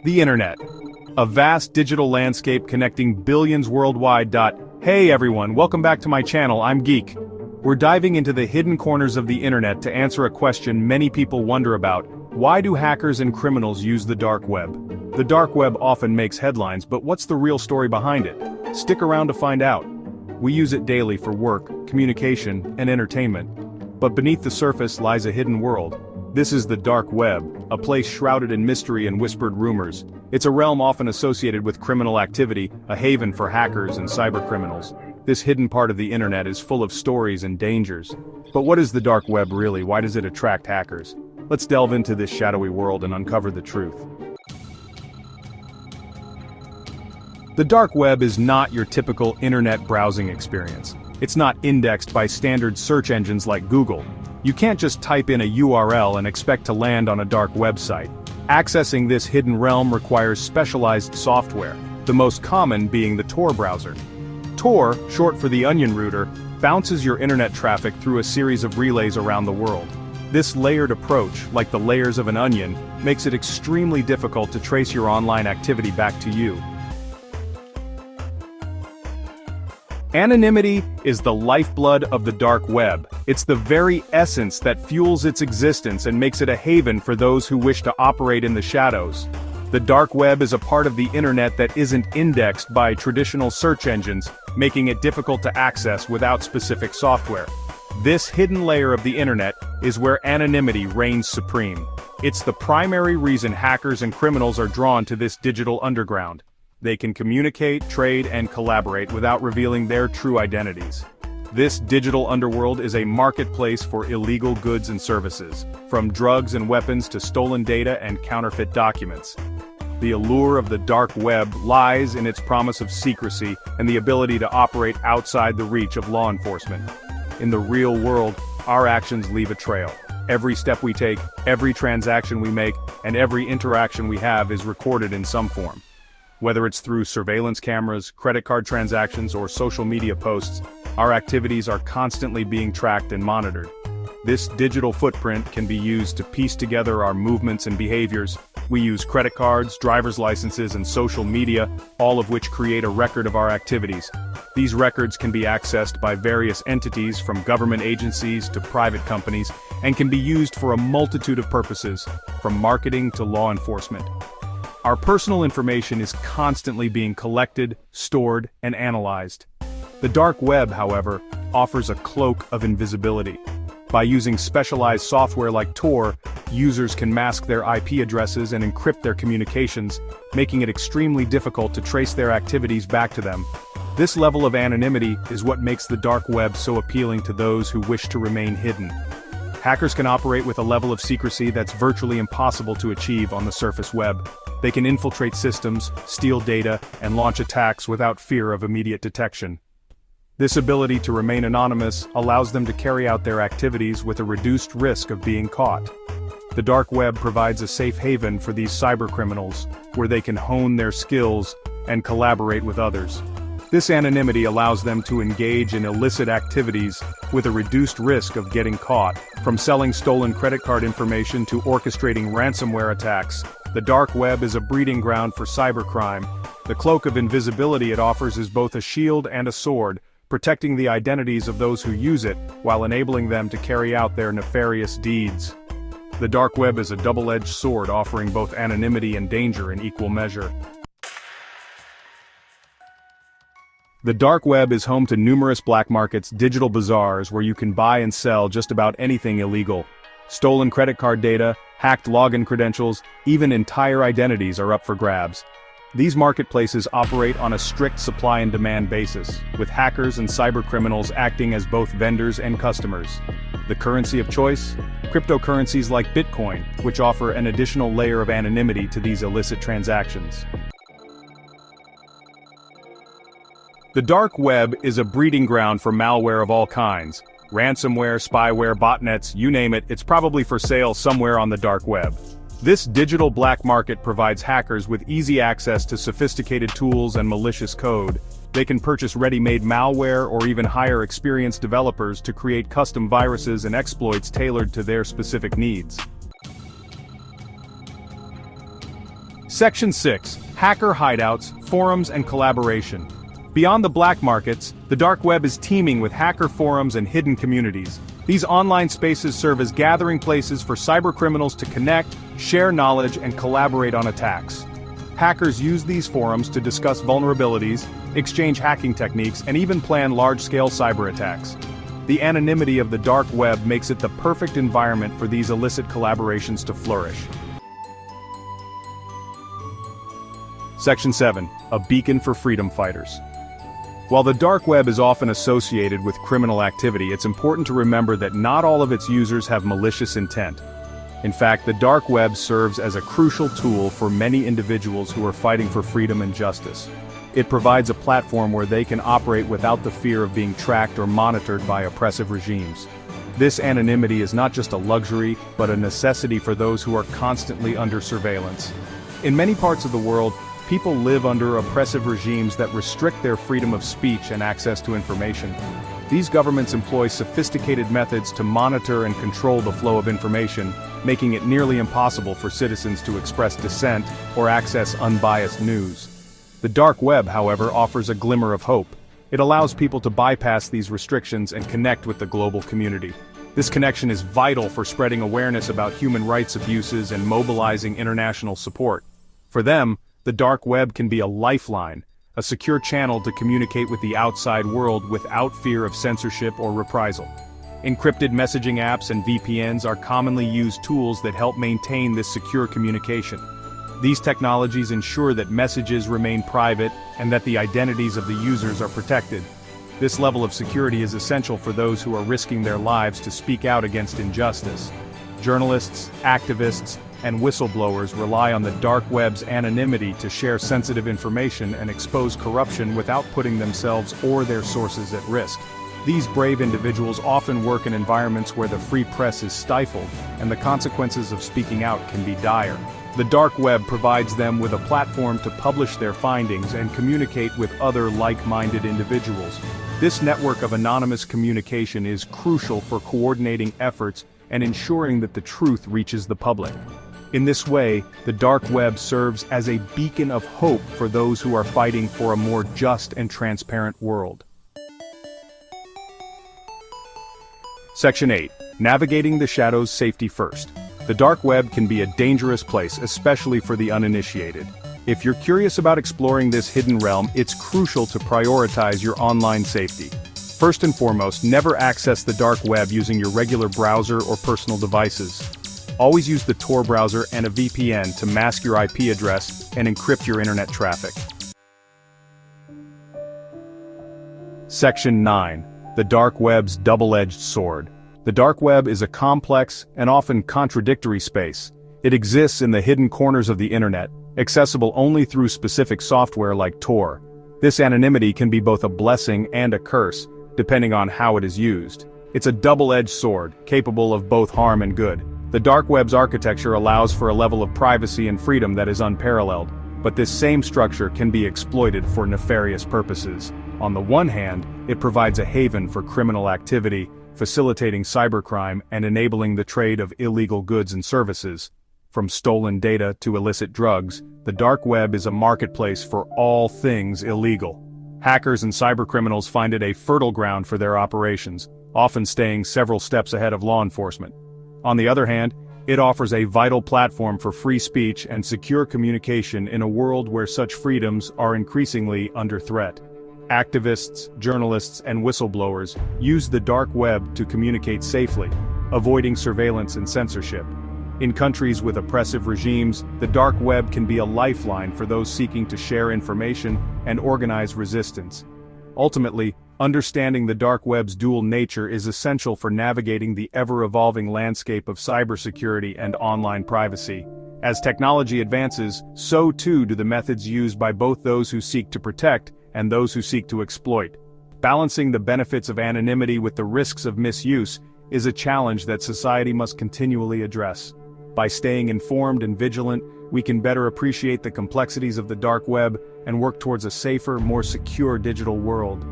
The Internet. A vast digital landscape connecting billions worldwide. Hey everyone, welcome back to my channel, I'm Geek. We're diving into the hidden corners of the internet to answer a question many people wonder about. Why do hackers and criminals use the dark web? The dark web often makes headlines, but what's the real story behind it? Stick around to find out. We use it daily for work, communication, and entertainment. But beneath the surface lies a hidden world. This is the dark web, a place shrouded in mystery and whispered rumors. It's a realm often associated with criminal activity, a haven for hackers and cybercriminals. This hidden part of the internet is full of stories and dangers. But what is the dark web really? Why does it attract hackers? Let's delve into this shadowy world and uncover the truth. The dark web is not your typical internet browsing experience. It's not indexed by standard search engines like Google. You can't just type in a URL and expect to land on a dark website. Accessing this hidden realm requires specialized software, the most common being the Tor browser. Tor, short for the onion router, bounces your internet traffic through a series of relays around the world. This layered approach, like the layers of an onion, makes it extremely difficult to trace your online activity back to you. Anonymity is the lifeblood of the dark web. It's the very essence that fuels its existence and makes it a haven for those who wish to operate in the shadows. The dark web is a part of the internet that isn't indexed by traditional search engines, making it difficult to access without specific software. This hidden layer of the internet is where anonymity reigns supreme. It's the primary reason hackers and criminals are drawn to this digital underground. They can communicate, trade, and collaborate without revealing their true identities. This digital underworld is a marketplace for illegal goods and services, from drugs and weapons to stolen data and counterfeit documents. The allure of the dark web lies in its promise of secrecy and the ability to operate outside the reach of law enforcement. In the real world, our actions leave a trail. Every step we take, every transaction we make, and every interaction we have is recorded in some form. Whether it's through surveillance cameras, credit card transactions, or social media posts, our activities are constantly being tracked and monitored. This digital footprint can be used to piece together our movements and behaviors. We use credit cards, driver's licenses, and social media, all of which create a record of our activities. These records can be accessed by various entities, from government agencies to private companies, and can be used for a multitude of purposes, from marketing to law enforcement. Our personal information is constantly being collected, stored, and analyzed. The dark web, however, offers a cloak of invisibility. By using specialized software like Tor, users can mask their IP addresses and encrypt their communications, making it extremely difficult to trace their activities back to them. This level of anonymity is what makes the dark web so appealing to those who wish to remain hidden. Hackers can operate with a level of secrecy that's virtually impossible to achieve on the surface web. They can infiltrate systems, steal data, and launch attacks without fear of immediate detection. This ability to remain anonymous allows them to carry out their activities with a reduced risk of being caught. The dark web provides a safe haven for these cybercriminals, where they can hone their skills and collaborate with others. This anonymity allows them to engage in illicit activities with a reduced risk of getting caught. From selling stolen credit card information to orchestrating ransomware attacks, the dark web is a breeding ground for cybercrime. The cloak of invisibility it offers is both a shield and a sword, protecting the identities of those who use it, while enabling them to carry out their nefarious deeds. The dark web is a double-edged sword, offering both anonymity and danger in equal measure. The dark web is home to numerous black markets, digital bazaars where you can buy and sell just about anything illegal. Stolen credit card data, hacked login credentials, even entire identities are up for grabs. These marketplaces operate on a strict supply and demand basis, with hackers and cybercriminals acting as both vendors and customers. The currency of choice? Cryptocurrencies like Bitcoin, which offer an additional layer of anonymity to these illicit transactions. The dark web is a breeding ground for malware of all kinds. Ransomware, spyware, botnets, you name it, it's probably for sale somewhere on the dark web. This digital black market provides hackers with easy access to sophisticated tools and malicious code. They can purchase ready-made malware or even hire experienced developers to create custom viruses and exploits tailored to their specific needs. Section 6. Hacker hideouts, forums and collaboration. Beyond the black markets, the dark web is teeming with hacker forums and hidden communities. These online spaces serve as gathering places for cybercriminals to connect, share knowledge, and collaborate on attacks. Hackers use these forums to discuss vulnerabilities, exchange hacking techniques, and even plan large-scale cyber attacks. The anonymity of the dark web makes it the perfect environment for these illicit collaborations to flourish. Section 7. A beacon for freedom fighters. While the dark web is often associated with criminal activity, it's important to remember that not all of its users have malicious intent. In fact, the dark web serves as a crucial tool for many individuals who are fighting for freedom and justice. It provides a platform where they can operate without the fear of being tracked or monitored by oppressive regimes. This anonymity is not just a luxury, but a necessity for those who are constantly under surveillance. In many parts of the world, people live under oppressive regimes that restrict their freedom of speech and access to information. These governments employ sophisticated methods to monitor and control the flow of information, making it nearly impossible for citizens to express dissent or access unbiased news. The dark web, however, offers a glimmer of hope. It allows people to bypass these restrictions and connect with the global community. This connection is vital for spreading awareness about human rights abuses and mobilizing international support. For them, the dark web can be a lifeline, a secure channel to communicate with the outside world without fear of censorship or reprisal. Encrypted messaging apps and VPNs are commonly used tools that help maintain this secure communication. These technologies ensure that messages remain private and that the identities of the users are protected. This level of security is essential for those who are risking their lives to speak out against injustice. Journalists, activists, and whistleblowers rely on the dark web's anonymity to share sensitive information and expose corruption without putting themselves or their sources at risk. These brave individuals often work in environments where the free press is stifled, and the consequences of speaking out can be dire. The dark web provides them with a platform to publish their findings and communicate with other like-minded individuals. This network of anonymous communication is crucial for coordinating efforts and ensuring that the truth reaches the public. In this way, the dark web serves as a beacon of hope for those who are fighting for a more just and transparent world. Section 8. Navigating the shadows safety first. The dark web can be a dangerous place, especially for the uninitiated. If you're curious about exploring this hidden realm, it's crucial to prioritize your online safety. First and foremost, never access the dark web using your regular browser or personal devices. Always use the Tor browser and a VPN to mask your IP address and encrypt your internet traffic. Section 9. The dark web's double-edged sword. The dark web is a complex and often contradictory space. It exists in the hidden corners of the internet, accessible only through specific software like Tor. This anonymity can be both a blessing and a curse, depending on how it is used. It's a double-edged sword, capable of both harm and good. The dark web's architecture allows for a level of privacy and freedom that is unparalleled, but this same structure can be exploited for nefarious purposes. On the one hand, it provides a haven for criminal activity, facilitating cybercrime and enabling the trade of illegal goods and services. From stolen data to illicit drugs, the dark web is a marketplace for all things illegal. Hackers and cybercriminals find it a fertile ground for their operations, often staying several steps ahead of law enforcement. On the other hand, it offers a vital platform for free speech and secure communication in a world where such freedoms are increasingly under threat. Activists, journalists, and whistleblowers use the dark web to communicate safely, avoiding surveillance and censorship. In countries with oppressive regimes, the dark web can be a lifeline for those seeking to share information and organize resistance. Ultimately, understanding the dark web's dual nature is essential for navigating the ever-evolving landscape of cybersecurity and online privacy. As technology advances, so too do the methods used by both those who seek to protect and those who seek to exploit. Balancing the benefits of anonymity with the risks of misuse is a challenge that society must continually address. By staying informed and vigilant, we can better appreciate the complexities of the dark web and work towards a safer, more secure digital world.